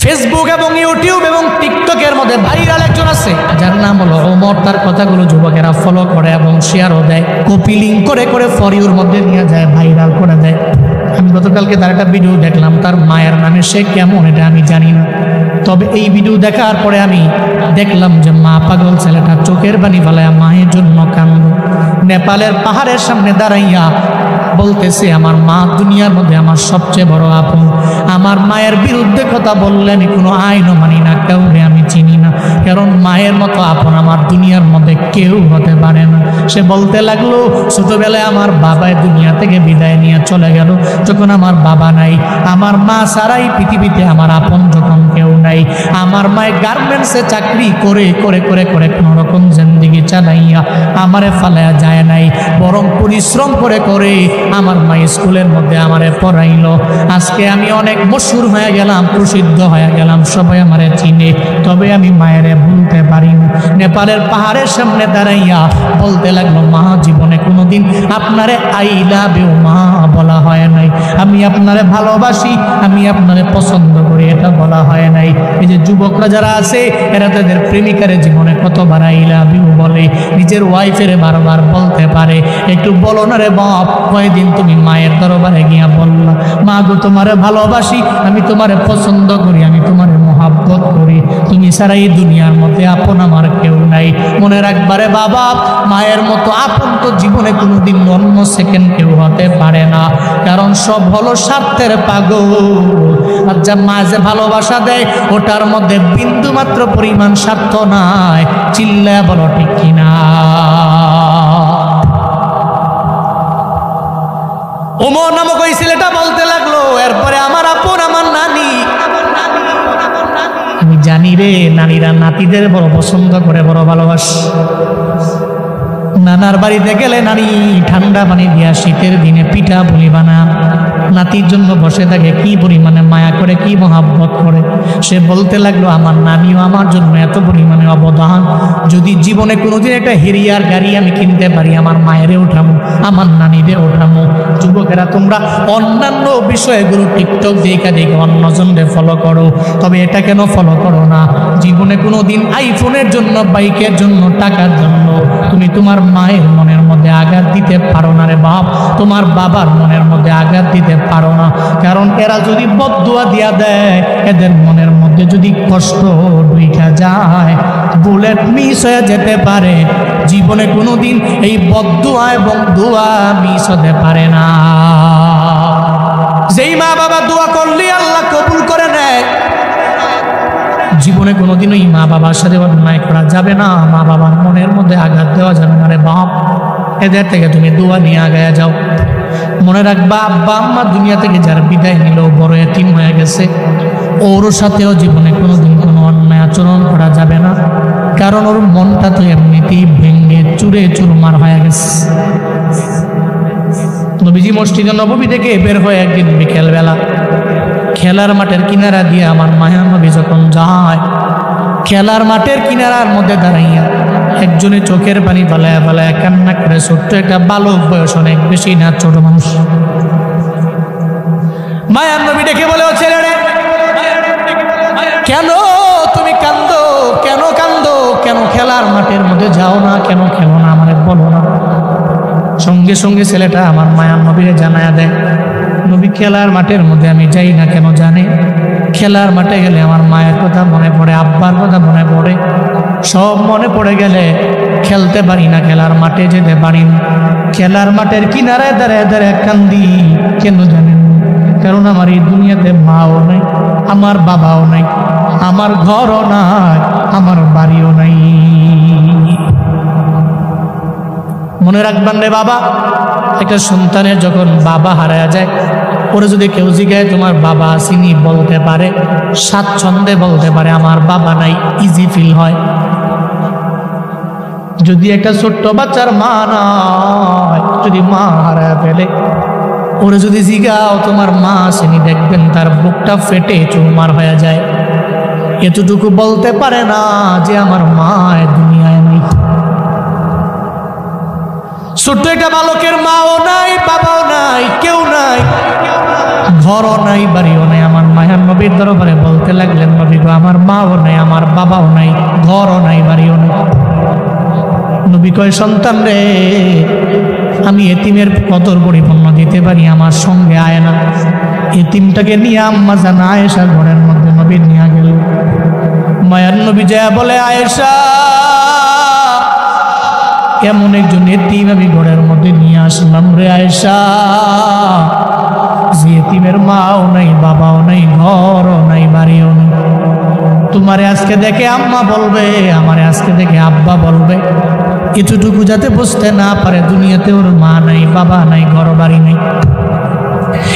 Facebook এবং YouTube এবং টিকটকের মধ্যে ভাইরাল একজন আছে যার নাম হলো ওমর। তার কথাগুলো যুবকেরা ফলো করে এবং শেয়ারও দেয়, কপি লিঙ্ক করে করে ফর ইউর মধ্যে নিয়ে যায়, ভাইরাল করে দেয়। আমি গতকালকে তার একটা ভিডিও দেখলাম, তার মায়ের নামে সে কেমন এটা আমি জানি না, তবে এই ভিডিও দেখার পরে আমি দেখলাম যে মা পাগল ছেলেটা চোখের পানি ফেলায় মায়ের জন্য কান্দ। নেপালের পাহাড়ের সামনে দাঁড়াইয়া বলতেছে আমার মা দুনিয়ার মধ্যে আমার সবচেয়ে বড় আপন। আমার মায়ের বিরুদ্ধে কথা বললে আমি কোনো আইনও মানি না, কাউকে আমি চিনি না, কারণ মায়ের মতো আপন আমার দুনিয়ার মধ্যে কেউ হতে পারে না। সে বলতে লাগলো ছোটবেলায় আমার বাবাই দুনিয়া থেকে বিদায় নিয়ে চলে গেল, যখন আমার বাবা নাই, আমার মা ছাড়াই পৃথিবীতে আমার আপন যখন কেউ নাই। আমার মায়ের গার্মেন্টসে চাকরি করে করে করে করে কোনো রকম জিন্দেগি চালাইয়া আমারে ফালাইয়া যায় নাই, বরং পরিশ্রম করে করে আমার মা স্কুলের মধ্যে আমারে পড়াইলো। আজকে আমি অনেক মশহুর হয়ে গেলাম, প্রসিদ্ধ হয়ে গেলাম, সবাই আমারে চিনে, তবে আমি মায়েরে ভুলতে পারি না। নেপালের পাহাড়ের সামনে দাঁড়াইয়া বলতে লাগলো মা জীবনে কোনোদিন আপনারে আই লাভ ইউ মা বলা হয় নাই, আমি আপনারে ভালোবাসি, আমি আপনারে পছন্দ করি এটা বলা হয় নাই। এই যে যুবকরা যারা আছে এরা তাদের প্রেমিকারে জীবনে কতবার আই লাভ ইউ বলে, নিজের ওয়াইফের বারবার বলতে পারে, একটু বলো না রে বাপ, কয়দিন তুমি মায়ের দরবারে গিয়া বললা মা গো তোমারে ভালোবাসি, আমি তোমারে পছন্দ করি, আমি তোমারে মহাব্বত করি, তুমি ছাড়া এই দুনিয়ার মধ্যে আপন আমার কেউ নাই। মনে রাখবারে বাবা, মায়ের মতো আপন তো জীবনে কোনোদিন অন্য সেকেন্ড কেউ হতে পারে না, কারণ সব হলো স্বার্থের পাগল। আর যা মা যে ভালোবাসা দেয় ওটার মধ্যে বিন্দু মাত্র পরিমাণ স্বার্থ নাই, চিল্লায় বলো ঠিক কিনা। ওমর নামক ওই ছেলেটা বলতে লাগলো এরপরে আমার আপন আমার নানি, আমি জানি রে নানিরা নাতিদের বড় পছন্দ করে, বড় ভালোবাসে। নানার বাড়িতে গেলে নানি ঠান্ডা পানি দিয়া শীতের দিনে পিঠা পুলি বানা, নাতির জন্য বসে থাকে, কি পরিমাণে মায়া করে, কি মহাব্বত করে। সে বলতে লাগলো আমার নানিও আমার জন্য এত পরিমাণে অবদান, যদি জীবনে কোনোদিন একটা হেরিয়ার গাড়ি আমি কিনতে পারি আমার মায়েরে উঠামো, আমার নানিরে উঠামো। যুবকেরা তোমরা অন্যান্য বিষয়গুলো টিকটক দেখা দেখে অন্যজনকে ফলো করো, তবে এটা কেন ফলো করো না? জীবনে কোনোদিন আইফোনের জন্য, বাইকের জন্য, টাকার জন্য তুমি তোমার মায়ের মনের মধ্যে আঘাত দিতে পারো না রে বাপ, তোমার বাবার মনের মধ্যে আঘাত দিতে পারো না, কারণ এরা যদি বদদুয়া দিয়া দেয়, এদের মনের মধ্যে যদি কষ্ট ঢুইকা যায়, বুলেট মিস হয়ে যেতে পারে। জীবনে কোনোদিন এই বদদুয়া এবং দোয়া মিস হতে পারে না। যেই মা বাবা দোয়া করলে আল্লাহ কবুল করে নেয়, জীবনে কোনোদিন ওই মা বাবার সাথে অন্যায় করা যাবে না, মা বাবার মনের মধ্যে আঘাত দেওয়া যাবে না রে বাপ। এদের থেকে তুমি দোয়া নিয়ে আগায়া যাও। মনে রাখবা আব্বা আম্মা দুনিয়া থেকে যার বিদায় নিল, বড় এতিম হয়ে গেছে, ওর সাথেও জীবনে কোনোদিন কোনো অন্যায় আচরণ করা যাবে না, কারণ ওর মনটা তো এমনিতেই ভেঙে চুরে চুরমার হয়ে গেছে। নবীজি মসজিদে নববী থেকে বের হয়ে একদিন বিকেলবেলা খেলার মাঠের কিনারা দিয়ে আমার মায়া নবী যখন যায়, খেলার মাঠের কিনারার মধ্যে দাঁড়াইয়া একজনে চোখের পানি ফালায়া ফালায়া কান্না করে, ছোট্ট একটা বালক, বয়স অনেক বেশি না, ছোট মানুষ। মায়ার নবী ডেকে বলে ও ছেলে রে, কেন তুমি কান্দো, কেন কান্দো, কেন খেলার মাঠের মধ্যে যাও না, কেন খেলো না, আমারে বলো না। সঙ্গে সঙ্গে ছেলেটা আমার মায়ার নবীরে জানায়া দেয়, নবী খেলার মাঠের মধ্যে আমি যাই না কেন জানে, খেলার মাঠে গেলে আমার মায়ের কথা মনে পড়ে, আব্বার কথা মনে পড়ে, সব মনে পড়ে গেলে খেলতে পারি না, খেলার মাঠে যেতে পারি না। খেলার মাঠের কিনারায় দাঁড়ায় দাঁড়ায় কান্দি, কেন জানেন? কারণ আমার এই দুনিয়াতে মাও নাই, আমার বাবাও নাই, আমার ঘরও নাই, আমার বাড়িও নাই। মনে রাখবেন রে বাবা, একটা সন্তানের যখন বাবা হারায়া যায়, ওরা যদি কেউ জিজ্ঞাসা তোমার বাবা আসেনি, বলতে পারে, স্বাচ্ছন্দ্যে বলতে পারে আমার বাবা নাই, ইজি ফিল হয়। যদি একটা ছোট্ট বাচ্চার মা নাই, যদি মা হারায় ফেলে, ওরা যদি জিজ্ঞাও তোমার মা আসেনি, দেখবেন তার বুকটা ফেটে চুরমার হয়ে যায়। এতটুকু বলতে পারে না যে আমার মা দুনিয়ায় নেই। ছোট্ট একটা বালকের মাও নাই, বাবাও নাই, কেউ নাই, ঘরও নাই, বাড়িও নাই, আমার মায়ের মায়ার নবীর দরবারে বলতে লাগলেন, নবী গো, আমার মাও নাই, আমার বাবাও নাই, ঘরও নাই, বাড়িও নাই। নবী কয়, সন্তান রে, আমি এতিমের কদর পরিপূর্ণ দিতে পারি, আমার সঙ্গে আয় না। এতিমটাকে নিয়ে আম্মা জান আয়েশার ঘরের মধ্যে নবী নিয়ে গেল। মায়ার নবী যায় বলে, আয়েশা, এমন একজন এতিম আমি ঘরের মধ্যে নিয়ে আসলাম রে আয়েশা, যে এতিমের মাও নাই, বাবাও নাই, ঘরও নাই, বাড়িও নাই। তোমারে আজকে দেখে আম্মা বলবে, আমারে আজকে দেখে আব্বা বলবে, এতটুকু যাতে বুঝতে না পারে দুনিয়াতে ওর মা নাই, বাবা নাই, ঘর বাড়ি নেই।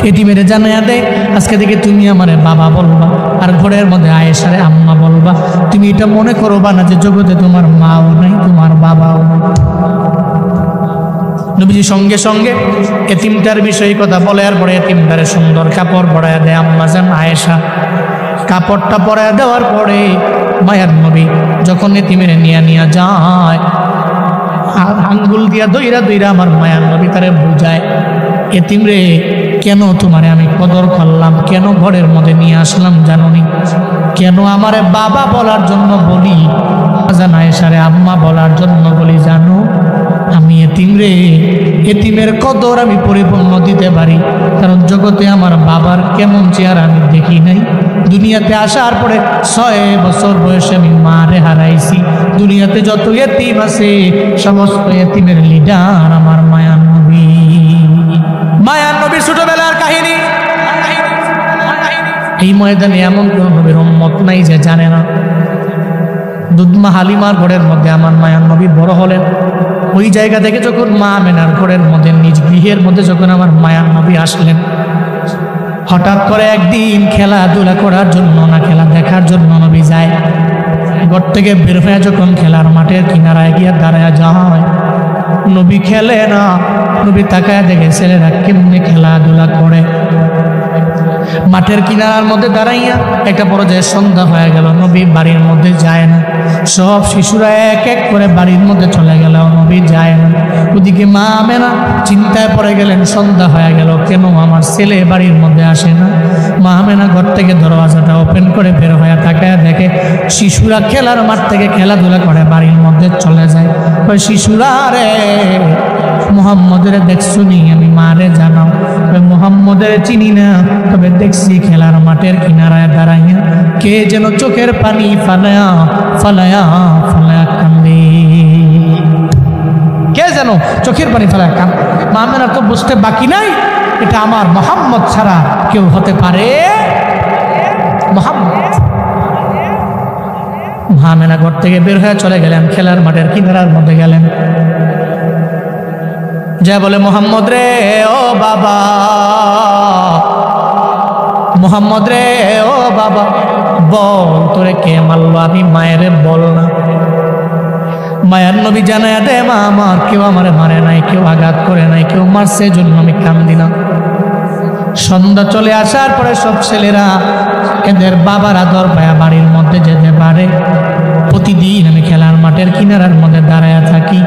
এতিমের জানায়া দে, আজকে থেকে তুমি আমারে বাবা বলবা, আর ঘরের মধ্যে আয়েশারে আম্মা বলবা। তুমি এটা মনে করবা না যে জগতে তোমার মাও নাই, তোমার বাবাও নাই। নবীজি সঙ্গে সঙ্গে এতিমটার বিষয়ে কথা বলে, আর পরে এতিমটারে সুন্দর কাপড় পরায়া দেয় আম্মা জান আয়েশা। কাপড়টা পরায়া দেওয়ার পরে মায়ার নবী যখন এতিমের নিয়ে যায়, আঙ্গুল দিয়া দইরা দইরা আমার মায়ার নবী তারে বুঝায়, এতিম রে, কেন তোমারে আমি কদর করলাম, কেন ঘরের মধ্যে নিয়ে আসলাম জানোনি? কেন আমারে বাবা বলার জন্য বলি, জান আয়েশারে আম্মা বলার জন্য বলি জানো? আমি এতিম রে, এতিমের কদর আমি পরিপূর্ণ দিতে পারি, কারণ জগতে আমার বাবার কেমন চেহারা আমি দেখি নাই। দুনিয়াতে আসার পরে 6 বছর বয়সে আমি মারে হারাইছি। দুনিয়াতে যত এতিম আছে সমস্ত এতিমের লিডার আমার মায়ার নবী। মায়ার নবীর ছোটবেলার কাহিনী। এই ময়দানে এমন কোন নবীর উম্মত নাই যে জানে না। দুধমা হালিমার ঘরের মধ্যে আমার মায়ার নবী বড় হলেন। ওই জায়গা থেকে যখন মা আমেনার ঘরের মধ্যে, নিজ গৃহের মধ্যে যখন আমার মায়ার নবী আসলেন, হঠাৎ করে একদিন খেলাধুলা করার জন্য না খেলা দেখার জন্য নবী যায়। ঘর থেকে বের হয়ে যখন খেলার মাঠের কিনারায় গিয়ে দাঁড়ায় যায়, নবী খেলে না। নবী তাকায় দেখে ছেলেরা কেমনে খেলাধুলা করে। মাঠের কিনারার মধ্যে দাঁড়াইয়া একটা পর্যায়ে সন্ধ্যা হয়ে গেল, নবী বাড়ির মধ্যে যায় না। সব শিশুরা এক এক করে বাড়ির মধ্যে চলে গেল, নবী যায় না। ওদিকে মা আমেনা চিন্তায় পড়ে গেলেন, সন্ধ্যা হয়ে গেল, কেন আমার ছেলে বাড়ির মধ্যে আসে না? মা আমেনা ঘর থেকে দরওয়াজাটা ওপেন করে বের হয়ে তাকায় দেখে শিশুরা খেলার মাঠ থেকে খেলাধুলা করে বাড়ির মধ্যে চলে যায়। ওই শিশুরা, রে মুহাম্মদের দেখছো নি? আমি মারে জানাও, মুহাম্মদের চিনি না, তবে দেখছি খেলার মাঠের কিনারায় দাঁড়াইয়া কে যেন চোখের পানি ফালায়া ফালায়া ফালায়া কান্দে। কে যেন চোখের পানি ফালায়া কান্দে। মা আমেনা তো বুঝতে বাকি নাই, এটা আমার মুহাম্মদ ছাড়া কেউ হতে পারে? মুহাম্মদ। মা আমেনা ঘর থেকে বের হয়ে চলে গেলেন, খেলার মাঠের কিনারার মধ্যে গেলেন। যা বলে, মুহাম্মদ রে, ও বাবা, মুহাম্মদ রে, ও বাবা, বল তোরে কে মারলো? আমি মায়েরে বল না। মায়ার নবী জানায়া দে, মা আমার কেউ আমারে মারে নাই, কেউ আঘাত করে নাই, কেউ মারছে জন্য আমি কান্দি না। সন্ধ্যা চলে আসার পরে সব ছেলেরা এদের বাবার আদর পায়া বাড়ির মধ্যে যেতে পারে। প্রতিদিন আমি খেলার মাঠের কিনারার মধ্যে দাঁড়ায়া থাকি,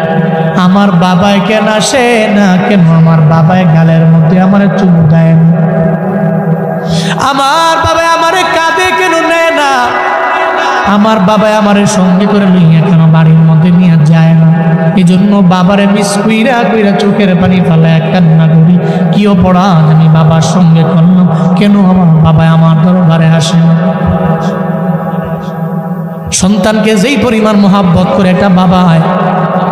আমার বাবাই কেন আসে না? কেন আমার বাবাই গালের মধ্যে আমার চুপ দেয় না? আমার বাবা আমারে কাঁধে কেন নেয় না? আমার বাবা আমারে সঙ্গে করে নিয়ে কেন বাড়ির মধ্যে নিয়ে যায় না? এই জন্য বাবারে মিস কইরা কইরা চোখের পানি ফালায় কান্না করি। কি অপরাধ আমি বাবার সঙ্গে করলাম? কেন আমার বাবা আমার দরবারে আসে না? সন্তানকে যেই পরিমাণ মোহাব্বত করে একটা বাবা হয়,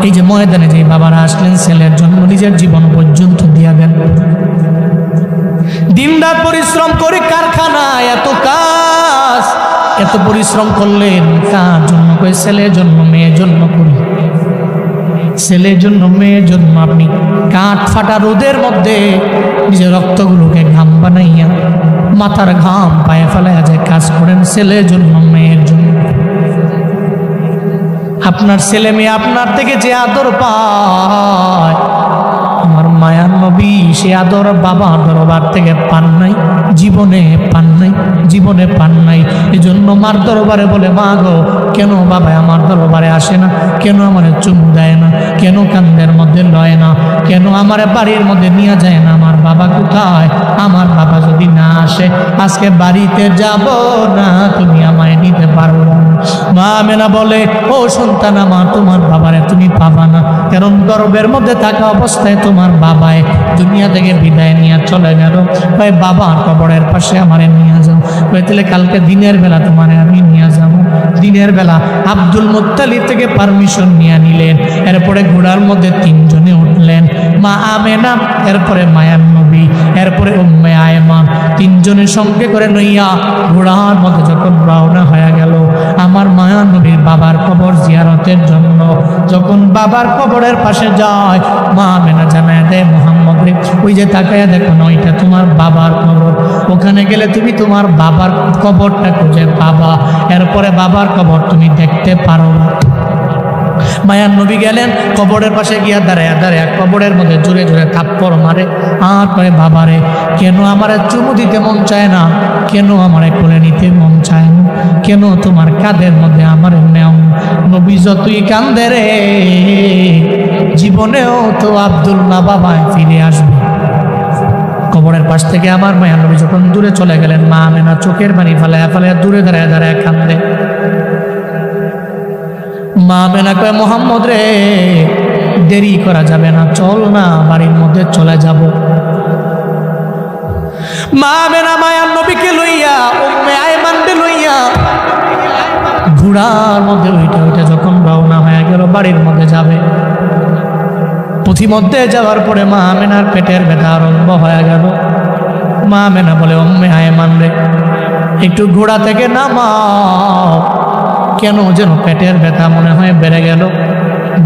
এই যে ময়দানে যে বাবারা আসলেন ছেলের জন্য নিজের জীবন পর্যন্ত দিয়া দেন। দিনরাত পরিশ্রম করে কারখানায় এত কাজ, এত পরিশ্রম করলেন কার জন্য? কই ছেলের জন্য, মেয়ের জন্য করি। ছেলের জন্য, মেয়ের জন্য আপনি কাঠ ফাটা রোদের মধ্যে নিজের রক্তগুলোকে ঘাম বানাইয়া, মাথার ঘাম পায়ে ফেলাইয়া যে কাজ করেন ছেলের জন্য, মেয়ের জন্য। আপনার ছেলে মেয়ে আপনার থেকে যে আদর পায়, আমার মায়ের মায়ার নবী সে আদর বাবার দরবার থেকে পান নাই, জীবনে পান নাই, জীবনে পান নাই। এজন্য মার দরবারে বলে, মা গো, কেন বাবা আমার দরবারে আসে না, কেন আমার চুমু দেয় না, কেন কান্দের মধ্যে লয় না, কেন আমার বাড়ির মধ্যে নিয়ে যায় না, আমার বাবা কোথায়? আমার বাবা যদি না আসে আজকে বাড়িতে যাব না, তুমি আমায় নিতে পারো না। মা আমেনা বলে, ও সন্তান আমার, তোমার বাবারে তুমি পাবা না, কারণ গর্ভের মধ্যে থাকা অবস্থায় তোমার বাবায় দুনিয়া থেকে বিদায় নিয়ে চলে গেল। ভাই বাবার কবরের পাশে আমারে নিয়ে যাও। তাহলে কালকে দিনের বেলা তোমারে আমি নিয়ে যাবো। দিনের বেলা আব্দুল মুত্তালিব থেকে পারমিশন নিয়ে নিলেন। এরপরে ঘোড়ার মধ্যে তিনজনে উঠলেন, মা আমেনা, এরপরে মায়ার নবী, এরপরে উম্মে আয়মান, তিনজনের সঙ্গে করে নইয়া ঘোড়ার মধ্যে যখন রওনা হয়ে গেল আমার মায়ার নবীর বাবার কবর জিয়ারতের জন্য। যখন বাবার কবরের পাশে যায়, মা আমেনা জানায় দেয়, মুহাম্মদ রে, ওই যে তাকায়া দেখো না, ওইটা তোমার বাবার কবর, ওখানে গেলে তুমি তোমার বাবার কবরটা খুঁজে পাবা, এরপরে বাবার কবর তুমি দেখতে পারো। মায়ার নবী গেলেন, কবরের পাশে গিয়া দাঁড়ায় দাঁড়ায় কবরের মধ্যে জোরে জোরে থাপ্পড় মারে, আর করে, বাবারে, কেন আমারে চুমু দিতে মন চায় না, কেন আমারে কোলে নিতে মন চায় না, কেন তোমার কাঁধের মধ্যে আমার নেও? নবী যতই কান্দে রে, জীবনেও তো আব্দুল্লাহ বাবায় ফিরে আসবে। কবরের পাশ থেকে আমার মায়ার নবী যখন দূরে চলে গেলেন, মা আমেনা চোখের পানি ফালায়া ফালায়া দূরে দাঁড়ায় দাঁড়ায় কান্দে। মা আমেনা কয়, মুহাম্মদ রে, দেরি করা যাবে না, চল না, বাড়ির মধ্যে চলে যাব। মা আমেনা মায়ার নবীকে লইয়া, উম্মে আয়মানকে লইয়া ঘোড়ার মধ্যে ওইটা ওইটা যখন রওনা হয়ে গেল বাড়ির মধ্যে যাবে, পথিমধ্যে যাওয়ার পরে মা আমেনার পেটের ব্যথা আরম্ভ হয়ে গেল। মা আমেনা বলে, উম্মে আয়মান রে, একটু ঘোড়া থেকে নামাও, কেন যেন পেটের ব্যথা মনে হয় বেড়ে গেল।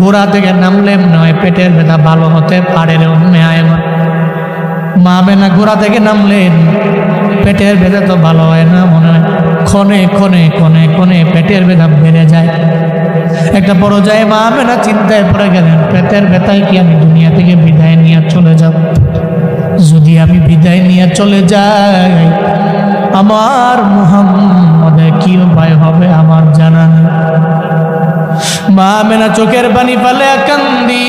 ঘোড়া থেকে নামলে মনে হয় পেটের ব্যথা ভালো হতে পারে রে উম্মে আয়মান। মা আমেনা ঘোড়া থেকে নামলেন, পেটের ব্যথা তো ভালো হয় না, মনে হয় ক্ষণে ক্ষণে ক্ষণে ক্ষণে পেটের ব্যথা বেড়ে যায়। একটা পর্যায়ে মা আমেনা চিন্তায় পড়ে গেলেন, পেটের ব্যথায় কি আমি দুনিয়া থেকে বিদায় নিয়ে চলে যাব? যদি আমি বিদায় নিয়ে চলে যাই, আমার মুহাম্মদের কি উপায় হবে আমার জানা নেই। মা আমেনা চোখের পানি ফেলে কান্দি,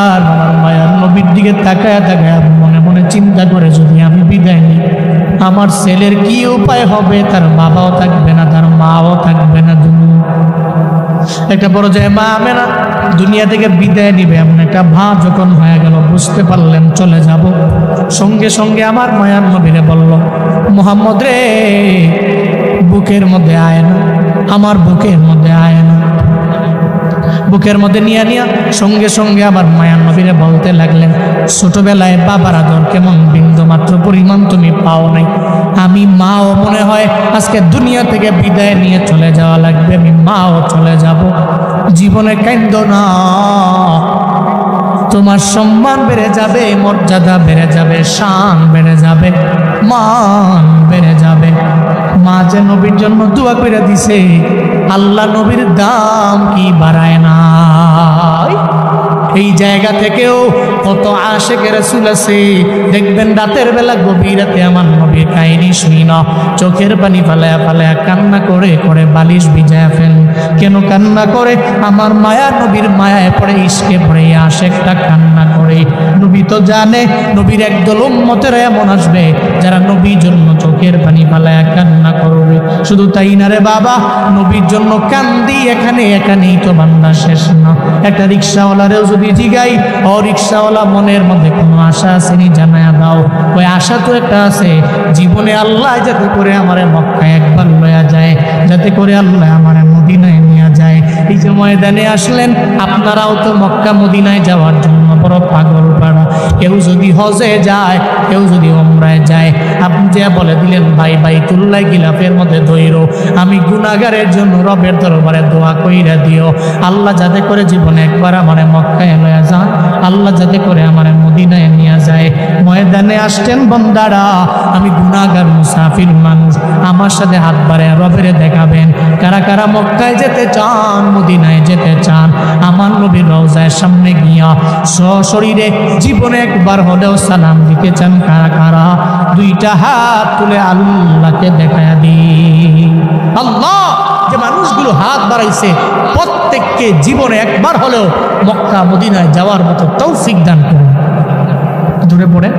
আর আমার মায়ার নবীর দিকে তাকায় তাকায় মনে মনে চিন্তা করে, যদি আমি বিদায় নিই, আমার ছেলের কি উপায় হবে? তার বাবাও থাকবে না, তার মাও থাকবে না। একটা পর্যায়ে মা আমেনা দুনিয়া থেকে বিদায় নিবে এমন একটা ভাব যখন হয়ে গেল, বুঝতে পারলেন চলে যাব। সঙ্গে সঙ্গে আমার মায়ার নবীরে বলল, মুহাম্মদ রে, বুকের মধ্যে আয় না, আমার বুকের মধ্যে আয় না। বুকের মধ্যে নিয়ে নিয়া সঙ্গে সঙ্গে আমার মায়ার নবীরে বলতে লাগলেন, ছোটবেলায় বাবার আদর কেমন বিন্দু মাত্র পরিমাণ তুমি পাও নাই, আমি মাও মনে হয় আজকে দুনিয়া থেকে বিদায় নিয়ে চলে যাওয়া লাগবে, আমি মাও চলে যাব। জীবনে কান্দো না, তোমার সম্মান বেড়ে যাবে, মর্যাদা বেড়ে যাবে, শান বেড়ে যাবে, মান বেড়ে যাবে। মা যে নবীর জন্য দোয়া করে দিছে, আল্লাহ নবীর দাম কি বাড়ায় না? এই জায়গা থেকেও কত আশেকের রাসূল আছে, দেখবেন রাতের বেলা গভীর রাতে আমার নবীর কাহিনী শুনি না, চোখের পানি ফালায়া ফালায়া কান্না করে করে বালিশ ভিজায়া ফেল। কেন কান্না করে? আমার মায়া নবীর মায়ায় পড়ে, ইশকে পড়ে আশেকটা কান্না করে। নবী তো জানে নবীর একদল উম্মতের এমন আসবে যারা নবীর জন্য চোখের পানি ফালায়া কান্না করবে। শুধু তাই না রে বাবা, নবীর জন্য কান্দি এখানে এখানেই তো বান্দা শেষ না। একটা রিক্সাওয়ালারেও যদি জিগাই, ও রিক্সাওয়ালা, মনের মধ্যে কোনো আশা আসেনি, জানায়া দাও। ওই আশা তো একটা আছে, জীবনে আল্লাহ যাতে করে আমারে মক্কায় একবার লয়া যায়, যাতে করে আল্লাহ আমারে মদিনায় নিয়ে যায়। এই যে ময়দানে আসলেন, আপনারাও তো মক্কা মদিনায় যাওয়ার জন্য বড় পাগল পাড়া। কেউ যদি হজে যায়, কেউ যদি উমরায় যায়, আপনি যে বলে দিলেন, ভাই বাইতুল্লাহ গিলাফের মধ্যে ধইরো, আমি গুনাহগারের জন্য রবের দরবারে দোয়া কইরা দিও, আল্লাহ যাতে করে জীবনে একবার আমারে মক্কায় লয়া যায়, আল্লাহ যাতে করে আমারে মদিনায় নিয়ে যায়, ময়দানে আসছেন বান্দারা, আমি গুনাহগার মুসাফির মানুষ, আমার সাথে হাত বাড়ায় রবেরে দেখাবেন কারা কারা মক্কায় যেতে চান, মদিনায় যেতে চান, আমার নবীর রওজার সামনে গিয়া সশরীরে জীবনে একবার হলেও সালাম দিতে চান কারা কারা, দুইটা হাত তুলে আল্লাহকে দেখায়া দিই। আল্লাহ যে মানুষগুলো হাত বাড়াইছে প্রত্যেককে জীবনে একবার হলেও মক্কা মদিনায় যাওয়ার মতো তৌফিক দান করুন। জোরে পড়ে,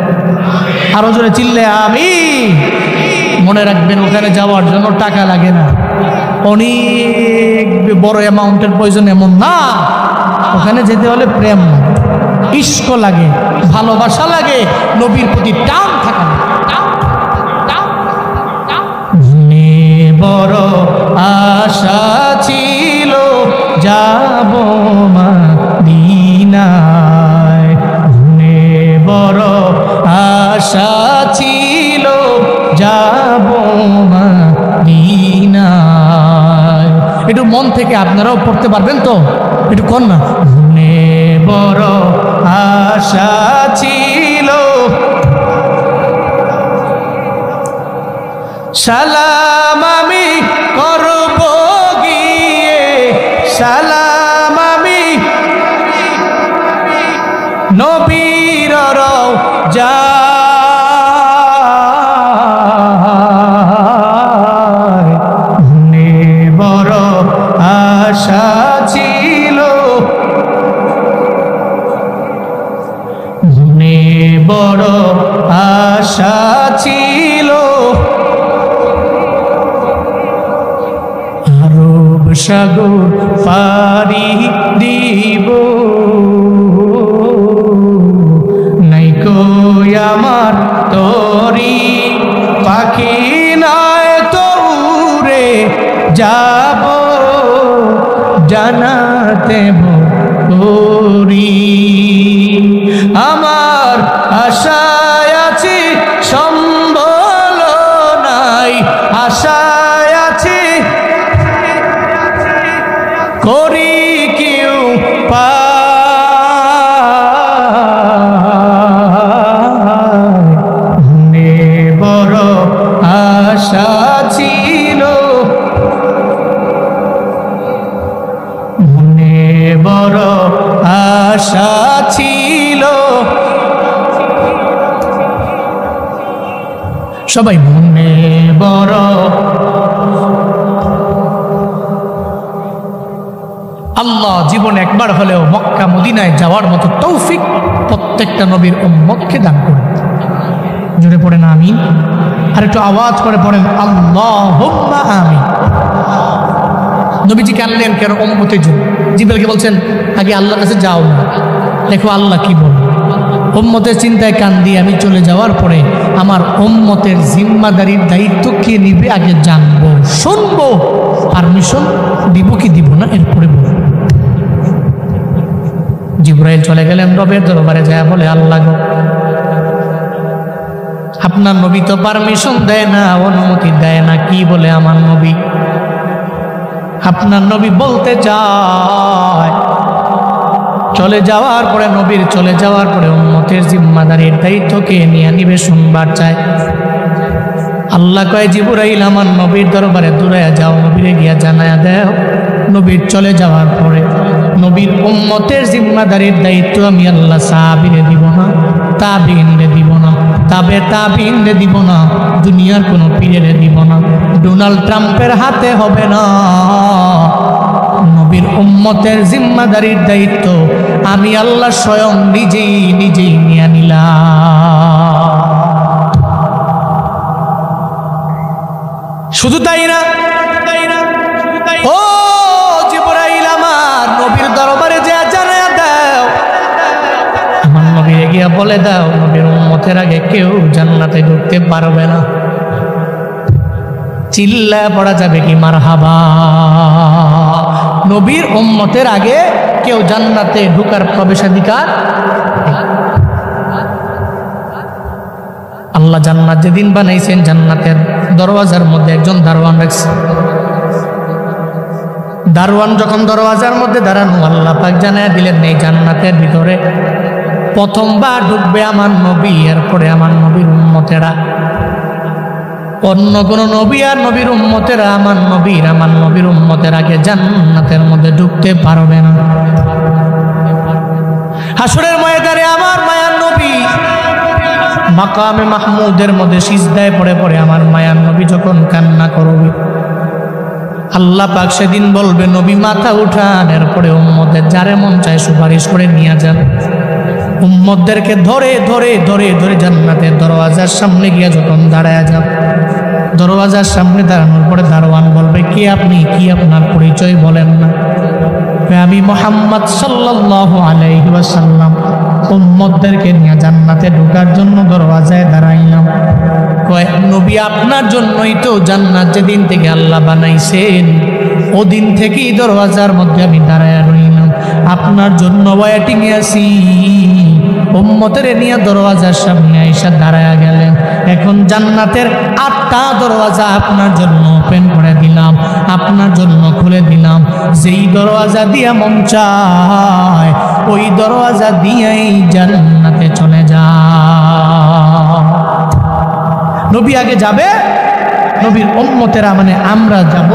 আরো জোরে চিল্লে আমিন। মনে রাখবেন ওখানে যাওয়ার জন্য টাকা লাগে না, অনেক বড় অ্যামাউন্টের প্রয়োজন এমন না, ওখানে যেতে হলে প্রেম লাগে, ইশক লাগে, ভালোবাসা লাগে, নবীর প্রতি টান থাকা লাগে। বড় আশা ছিল যাব মদিনায়, বড় আশা ছিল যাব মদিনায়। একটু মন থেকে আপনারাও পড়তে পারবেন তো, একটু কর না। বড় আশা ছিল সালাম আমি করব গিয়ে, সালাম আমি নবীর রওজায়, বড় আশা ছিল, বড় আশা ছিল আরব সাগর পাড়ি দিব, নাই কই আমার তরি পাখি নাই তো উড়ে যাব জানাতে বরি, আমার আশায় আছি সম্বল নাই, আশায় আছি করি কেউ পায়, বড় আশা ছিল, মনে বড় আশা ছিল, সবাই মনে বড় আল্লাহ জীবনে একবার হলেও মক্কা মদিনায় যাওয়ার মতো তৌফিক প্রত্যেকটা নবীর উম্মতকে দান করুন। জোরে পড়েন আমিন, আর একটু আওয়াজ করে পড়েন আল্লাহুম্মা আমিন। নবীজি কানলেন কেন? উম্মতের জন্য। জিবরাইলকে বলছেন আগে আল্লাহর কাছে যাও না, দেখো আল্লাহ কি বলে। উম্মতের চিন্তায় কান দিয়ে আমি চলে যাওয়ার পরে আমার উম্মতের জিম্মাদারির দায়িত্ব কে নিবে আগে জানবো, শুনবো, পারমিশন দিব কি দিব না এরপরে বলবো। জিবরাইল চলে গেলেন রবের দরবারে, যায় বলে আল্লাহ গো, আপনার নবী তো পারমিশন দেয় না, অনুমতি দেয় না। কি বলে আমার নবী? আপনার নবী বলতে চায় চলে যাওয়ার পরে, নবীর চলে যাওয়ার পরে উম্মতের জিম্মাদারির দায়িত্ব কে নিয়ে নিবে শুনবার চায়। আল্লাহ কয় জিবরাইল আমার নবীর দরবারে দূরায়া যাও, নবীরে গিয়া জানায়া দেও নবীর চলে যাওয়ার পরে নবীর উম্মতের জিম্মাদারির দায়িত্ব আমি আল্লাহ সাহাবীরে দিব না, তাবিঈনরে দিব না, তাবিঈনরে দিব না, দুনিয়ার কোনো পীরেরে দিব না, ডোনাল্ড ট্রাম্পের হাতে হবে না। নবীর উম্মতের জিম্মাদারির দায়িত্ব আমি আল্লাহ স্বয়ং নিজেই নিয়ে নিলাম। শুধু তাই না, ও জিবরাইল আমার নবীর দরবারে যা জানায়া দাও, আমার নবীরে গিয়া বলে দাও নবীর উম্মতের আগে কেউ জান্নাতে ঢুকতে পারবে না। চিল্লায় পড়া যাবে কি মারহাবা? নবীর উম্মতের আগে কেউ জান্নাতে ঢোকার প্রবেশাধিকার। আল্লাহ জান্নাত যেদিন বানাইছেন জান্নাতের দরওয়াজার মধ্যে একজন দারোয়ান রাখছে। দারোয়ান যখন দরওয়াজার মধ্যে দাঁড়ানো, আল্লাহ পাক জানায়া দিলেন এই জান্নাতের ভিতরে প্রথমবার ঢুকবে আমার নবী, এরপরে আমার নবীর উম্মতেরা। অন্য কোন নবী আর নবীর উম্মতেরা আমার নবীর উম্মতের আগে জান্নাতের মধ্যে ঢুকতে পারবে না। হাসরের ময়দানে আমার মায়ার নবী মাকামে মাহমুদের মধ্যে সিজদায় পড়ে পড়ে আমার মায়ার নবী যখন কান্না করবে, আল্লাহ পাক সেদিন বলবে নবী মাথা উঠান, এরপরে উম্মতের যারে মন চায় সুপারিশ করে নিয়ে যান। উম্মতদেরকে ধরে ধরে ধরে ধরে জান্নাতের দরওয়াজার সামনে গিয়া যখন দাঁড়ায় যাব, দরওয়াজার সামনে দাঁড়ানোর পরে দারোয়ান বলবে কি আপনি, কি আপনার পরিচয় বলেন না। আমি মুহাম্মদ সাল্লাল্লাহু আলাইহি ওয়াসাল্লাম উম্মতদেরকে নিয়ে জান্নাতে ঢোকার জন্য দরওয়াজায় দাঁড়াইলাম। কয় নবী আপনার জন্যই তো জান্নাত যেদিন থেকে আল্লাহ বানাইছেন ওদিন থেকেই দরওয়াজার মধ্যে আমি দাঁড়ায় রইলাম, আপনার জন্য ওয়েটিং এ আছি। উম্মতের নিয়ে দরওয়াজার সামনে আইসা দাঁড়ায়া গেলেন। এখন জান্নাতের 8টা দরওয়াজা আপনার জন্য ওপেন করে দিলাম, আপনার জন্য খুলে দিলাম। যেই দরওয়াজা দিয়া মন চায় ওই দরওয়াজা দিয়েই জান্নাতে চলে যায়। নবী আগে যাবে, নবীর উম্মতেরা মানে আমরা যাব,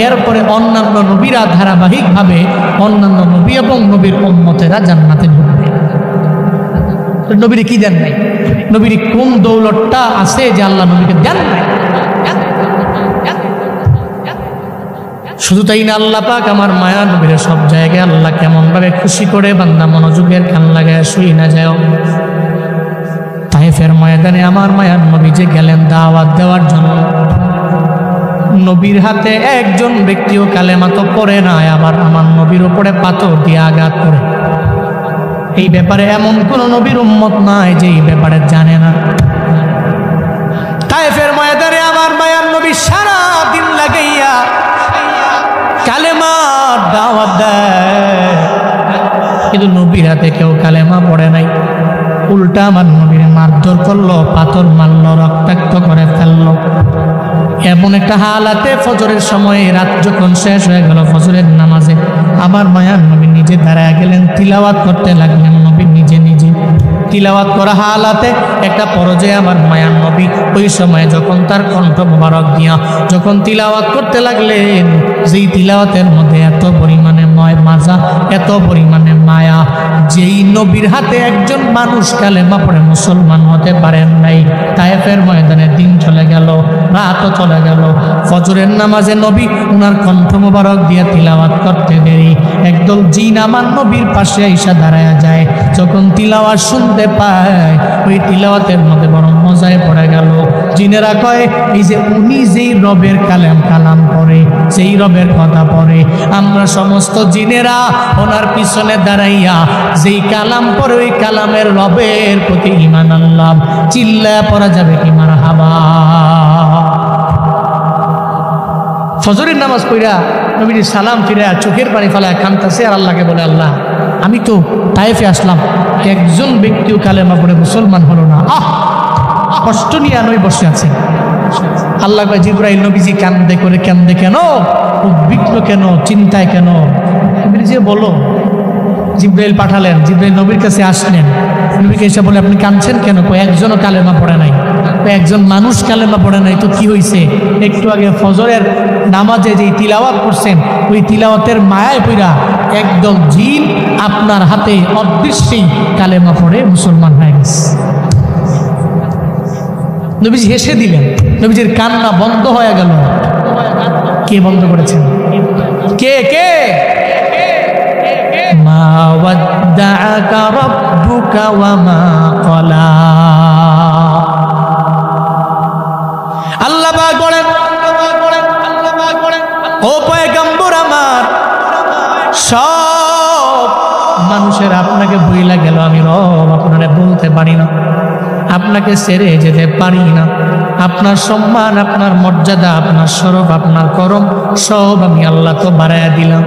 এরপরে অন্যান্য নবীরা ধারাবাহিকভাবে অন্যান্য নবী এবং নবীর উম্মতেরা জান্নাতে ঢুকবে। নবীরে কি দেন নাই? নবীর কোন দৌলতটা আছে যে আল্লাহ নবীকে দেন নাই? শুধু তাই না, আল্লাহ পাক আমার মায়া নবীর সব জায়গায় আল্লাহ কেমন ভাবে খুশি করে বান্দা মনোযোগের কান লাগায় শুই না যায়। তায়েফের ময়দানে আমার মায়ার নবী যে গেলেন দাওয়াত দেওয়ার জন্য, নবীর হাতে একজন ব্যক্তিও কালেমা তো পড়ে না, আবার আমার নবীর উপরে পাথর দিয়ে আঘাত করে। এই ব্যাপারে এমন কোন নবীর উম্মত নাই যে এই ব্যাপারে জানে না। তায়েফের ময়দানে আমার মায়ার নবী সারা দিন লাগাইয়া কালেমার দাওয়াত দেয়, কিন্তু নবীর হাতে কেউ কালেমা পড়ে নাই। উল্টা আমার নবীর মারধর করলো, পাথর মারলো, রক্তাক্ত করে ফেললো। এমন একটা হালাতে ফজরের সময় রাত যখন শেষ হয়ে গেল, ফজরের নামাজে আমার মায়ার নবী নিজে দাঁড়ায় গেলেন, তিলাওয়াত করতে লাগলেন। নবী নিজে নিজে তিলাওয়াত করা হালাতে একটা পর্যায়ে আমার মায়ার নবী ওই সময় যখন তার কণ্ঠ মোবারক দিয়া যখন তিলাওয়াত করতে লাগলেন, যেই তিলাওয়াতের মধ্যে এত পরিমাণে মাজা, এত পরিমাণে মায়া, যেই নবীর হাতে একজন মানুষ কালেমা পড়ে মুসলমান হতে পারেন নাই। তায়েফের ময়দানে দিন চলে গেল, রাতও চলে গেল। ফজরের নামাজে নবী উনার কণ্ঠ মোবারক দিয়ে তিলাওয়াত করতে দেরি, একদল জিন আমার নবীর পাশে আইসা দাঁড়ায়া যায়। যখন তিলাওয়াত শুনতে পায়, ওই তিলাওয়াতের মধ্যে বড় মজায় পড়ে গেল। জিনেরা কয় এই যে উনি যেই রবের কালাম পড়ে, যেই রবের কথা পড়ে, আমরা সমস্ত জিনেরা ওনার পিছনে দাঁড়াইয়া যেই কালাম পড়ে ওই কালামের রবের প্রতি ঈমান আনলাম। চিল্লায়া পড়া যাবে কি মারহাবা। ফজরের নামাজ পড়া নবীর সালাম ফিরে চোখের পানি ফেলায় কাঁদতেছে আর আল্লাহকে বলে, আল্লাহ আমি তো তায়েফে আসলাম, একজন ব্যক্তিও কালেমা পড়ে মুসলমান হলো না। কষ্ট নিয়ে নবী বসে আছে। আল্লাহ কয় জিবরাইল নবীজি কান্দে করে কান্দে কেন, উদ্বিগ্ন কেন, চিন্তায় কেন? যে বলো। জিবরাইল পাঠালেন, জিবরাইল নবীর কাছে আসলেন। নবীকে এসে বলে আপনি কাঁদছেন কেন? একজনও কালেমা পড়ে নাই। একজন মানুষ কালেমা পড়ে নাই তো কি হয়েছে? একটু আগে ফজরের নামাজে যেই তিলাওয়াত করছেন ওই তিলাওয়াতের মায়ায় পইরা একদল জিন আপনার হাতে অদৃশ্যেই কালেমা পড়ে মুসলমান হয়ে গেছে। নবীজি হেসে দিলেন, নবীজির কান্না বন্ধ হয়ে গেল। কে বন্ধ করেছেন? কে কে? মা ওয়াদ্দাআকা রাব্বুকা ওয়া মা ক্বালা। আল্লাহ পাক বলেন, ও পয়গম্বর আমার, সব মানুষের আপনাকে ভুইলা গেল, আমি রব আপনারে বলতে পারি না, আপনাকে ছেড়ে যেতে পারি না। আপনার সম্মান, আপনার মর্যাদা, আপনার শরফ, আপনার করম সব আমি আল্লাহ তো বাড়াইয়া দিলাম।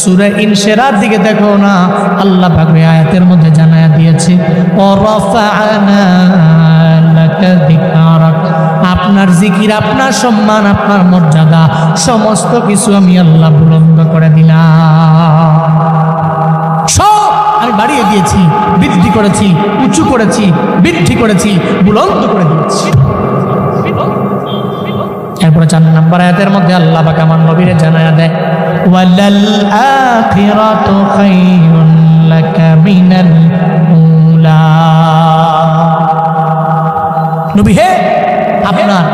সূরা ইনশিরার দিকে দেখো না, আল্লাহ পাক ওই আয়াতের মধ্যে জানায়া দিয়েছে, ওয়ারাফা'না লাকা যিকরাক। আপনার জিকির, আপনার সম্মান, আপনার মর্যাদা সমস্ত কিছু আমি আল্লাহ বুলন্দ করে দিলাম। সব আমি আমি বাড়িয়ে দিয়েছি, বৃদ্ধি করেছি, উঁচু করেছি, বৃদ্ধি করেছি, বুলন্দ করে দিয়েছি। এরপরে 4 নম্বর আয়াতের মধ্যে আল্লাহ পাক আমার নবীরে জানায়া দেয়, ওয়ালাল আখিরাতু খায়রুন লাকা মিনাল উলা। নবী হে, আপনার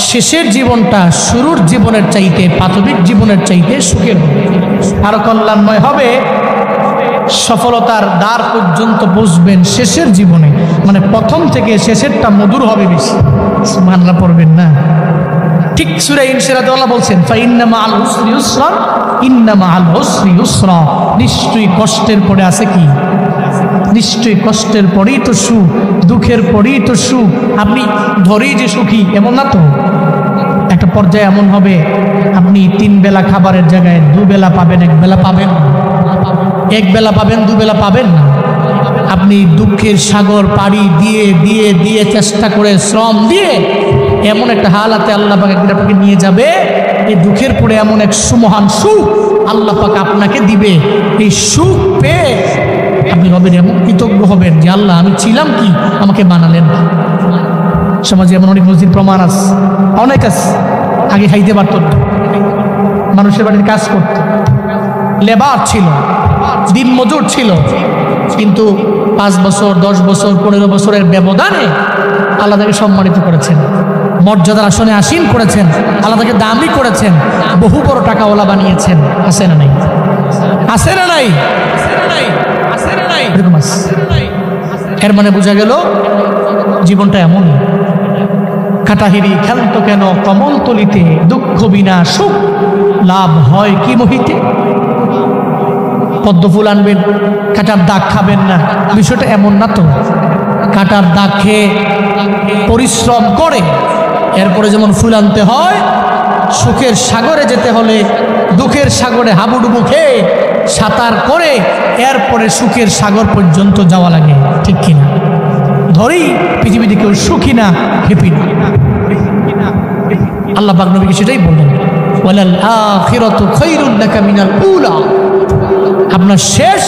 শেষের জীবনটা শুরুর জীবনের চাইতে, প্রাথমিক জীবনের চাইতে সুখের হবে, আরো কল্যাণময় হবে। সফলতার দ্বার পর্যন্ত বসবেন শেষের জীবনে, মানে প্রথম থেকে শেষেরটা মধুর হবে বেশি। সুবহানাল্লাহ পড়বেন না? ঠিক সূরা ইনশিরাতে আল্লাহ বলছেন, ফাইন্না মাআল উসরি ইউসরা, ইন্না মাআল উসরি ইউসরা। নিশ্চয়ই কষ্টের পরে আছে কি? নিশ্চয়ই কষ্টের পরেই তো সুখ, দুঃখের পরেই তো সুখ। আপনি ধরেই যে সুখী এমন না তো। একটা পর্যায়ে এমন হবে, আপনি 3 বেলা খাবারের জায়গায় 2 বেলা পাবেন, 1 বেলা পাবেন, 1 বেলা পাবেন, 2 বেলা পাবেন না। আপনি দুঃখের সাগর পাড়ি দিয়ে দিয়ে দিয়ে চেষ্টা করে, শ্রম দিয়ে এমন একটা হালাতে আল্লাহ পাক আপনাকে নিয়ে যাবে, এই দুঃখের পরে এমন এক সুমহান সুখ আল্লাহ পাক আপনাকে দিবে। এই সুখ পেয়ে আপনি হবেন এমন কৃতজ্ঞ হবেন যে আল্লাহ, আমি ছিলাম কি, আমাকে বানালেন। সমাজে এমন অনেক নজির প্রমাণ আছে, অনেক আছে। আগে খাইতে পারত না, মানুষের বাড়ির কাজ করত, লেবার ছিল, দিন মজুর ছিল, কিন্তু 5 বছর 10 বছর 15 বছরের ব্যবধানে আল্লাহ তাকে সম্মানিত করেছেন, মর্যাদার আসনে আসীন করেছেন, আল্লাহ তাকে দামি করেছেন, বহু বড় টাকাওয়ালা বানিয়েছেন। আছে না নাই? আছে না নাই? এরকম আছে। এর মানে বোঝা গেল জীবনটা এমন। কাটাহিরি খেলত কেন কমল তলিতে, দুঃখ বিনা সুখ লাভ হয় কি মহিতে। পদ্ম ফুল আনবেন, কাটার দাগ খাবেন না, বিষয়টা এমন না তো। কাটার দাগ খেয়ে পরিশ্রম করে এরপরে যেমন ফুল আনতে হয়, সুখের সাগরে যেতে হলে দুঃখের সাগরে হাবুডুবু খেয়ে সাঁতার করে এরপরে সুখের সাগর পর্যন্ত যাওয়া লাগে, ঠিক কিনা? ধরেই পৃথিবীতে কেউ সুখী না, হ্যাপি না। আল্লাহ পাক নবীকে সেটাই বললেন, ওয়ালাল আখিরাতু খায়রুন লাকা মিনাল উলা। আপনার শেষ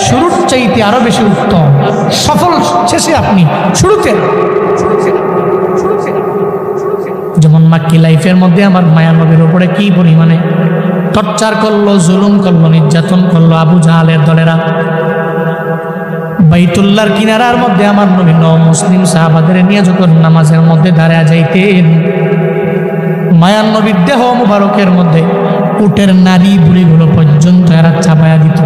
শুরুর চাইতে আরো বেশি উত্তম। সফল শেষে আপনি শুরুতে। যেমন মাক্কি লাইফের মধ্যে আমার মায়া নবীর উপরে কি পরিমাণে টর্চার করলো, জুলুম করলো, নির্যাতন করলো আবু জাহালের দলেরা। বাইতুল্লাহর কিনারার মধ্যে আমার নবী মুসলিম সাহাবাদের নিয়ে যখন নামাজের মধ্যে দাঁড়ায় যাইতেন, মায়ার নবীর দেহ মুবারকের মধ্যে উটের নারী বুড়িগুলো পর্যন্ত এরা চাপায়া দিত।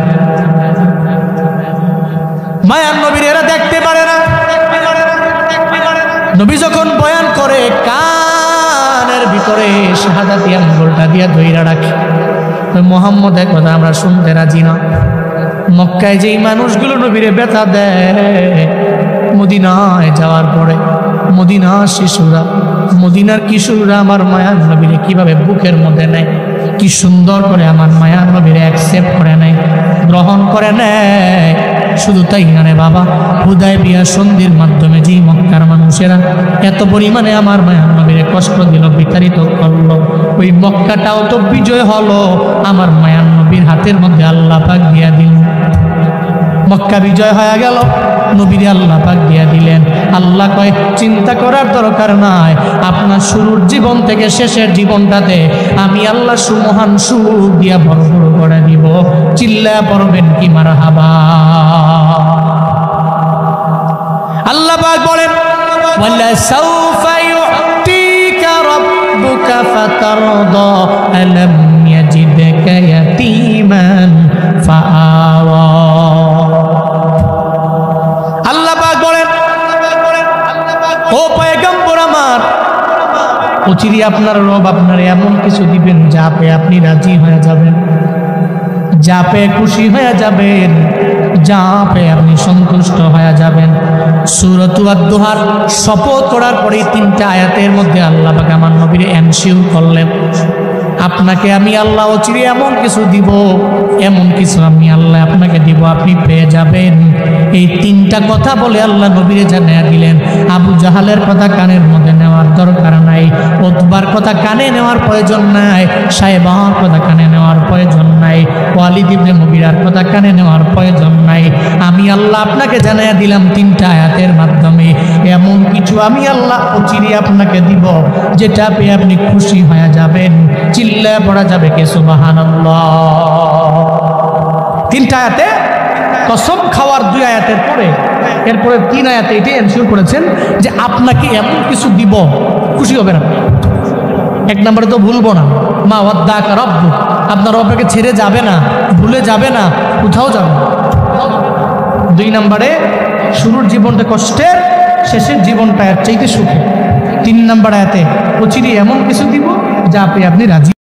মায়ার নবীর এরা দেখতে পারে না। নবী যখন বয়ান করে কানের ভিতরে শাহাদাতি আঙ্গুলটা দিয়া ধইরা রাখে, মুহাম্মদের কথা আমরা শুনতে রাজি না। মক্কায় যেই মানুষগুলো নবীরে ব্যথা দেয়, মদিনায় যাওয়ার পরে মদিনার শিশুরা, মদিনার কিশোররা আমার মায়ার নবীরে কিভাবে বুকের মধ্যে নেয়, কি সুন্দর করে আমার মায়ার নবীরে অ্যাকসেপ্ট করে নেয়, গ্রহণ করে নেয়। শুধু তাই না রে বাবা, হুদায়বিয়া সন্ধির মাধ্যমে যেই মক্কার মানুষেরা এত পরিমাণে আমার মায়ার নবীরে কষ্ট দিল, বিতাড়িত করলো, ওই মক্কাটাও তো বিজয় হলো আমার মায়ার নবীর হাতের মধ্যে আল্লাহ পাক দিয়া দিল। মক্কা বিজয় হয়ে গেল, নবীরে আল্লাহ পাক দিয়া দিলেন। আল্লাহ কয়, চিন্তা করার দরকার নাই, আপনার শুরুর জীবন থেকে শেষের জীবনটাতে আমি আল্লাহ সুমহান সুখ দিয়া ভরপুর করে দিব। চিল্লায়া পড়বেন কি মারহাবা। আল্লাহ পাক বলেন, ওয়ালা সাউফা ইউতিকা রাব্বুকা ফাতারদা আলাম ইয়াজিদকা ইয়াতীমান ফাআওয়া। ও পয়গম্বর আমার, অচিরে আপনার রব আপনার এমন কিছু দিবেন যা পেয়ে আপনি রাজি হয়ে যাবেন, যা পেয়ে খুশি হয়ে যাবেন, যা পেয়ে আপনি সন্তুষ্ট হয়ে যাবেন। সূরাতুল আদ-দুহার শপথ করার পরে 3টা আয়াতের মধ্যে আল্লাহ পাক আমার নবীর এনশিওর করলেন, আপনাকে আমি আল্লাহ অচিরে এমন কিছু দিব, এমন কিছু আমি আল্লাহ আপনাকে দিব, আপনি পেয়ে যাবেন। এই তিনটা কথা বলে আল্লাহ নবীরে জানিয়ে দিলেন। আবু জাহালের কথা কানের মধ্যে নেওয়ার দরকার নাই, উতবার কথা কানে নেওয়ার প্রয়োজন নাই, সাহেবাহর কথা কানে নেওয়ার প্রয়োজন নাই, ওয়ালিদ ইবনে মুগিরার কথা কানে নেওয়ার প্রয়োজন নাই। আমি আল্লাহ আপনাকে জানিয়ে দিলাম তিনটা আয়াতের মাধ্যমে এমন কিছু আমি আল্লাহ অচিরে আপনাকে দিব, যেটা পেয়ে আপনি খুশি হয়ে যাবেন। চিল্লায় পড়া যাবে কে সুবহানাল্লাহ। তিনটা আয়াতে কসম খাওয়ার 2 আয়াতের পরে এরপরে 3 আয়াতে এটাই এনশিওর করেছেন যে আপনাকে এমন কিছু দিব, খুশি হবেন আপনি। 1 নম্বরে তো ভুলবো না, মা ওয়াদ্দাকা রাব্বুক, আপনার রবকে ছেড়ে যাবে না, ভুলে যাবে না, কোথাও যাবে না। 2 নম্বরে শুরুর জীবনটা কষ্টের, শেষের জীবনটা এর চাইতে সুখে। 3 নম্বর আয়াতে অচিরে এমন কিছু দিব যা পেয়ে আপনি রাজি।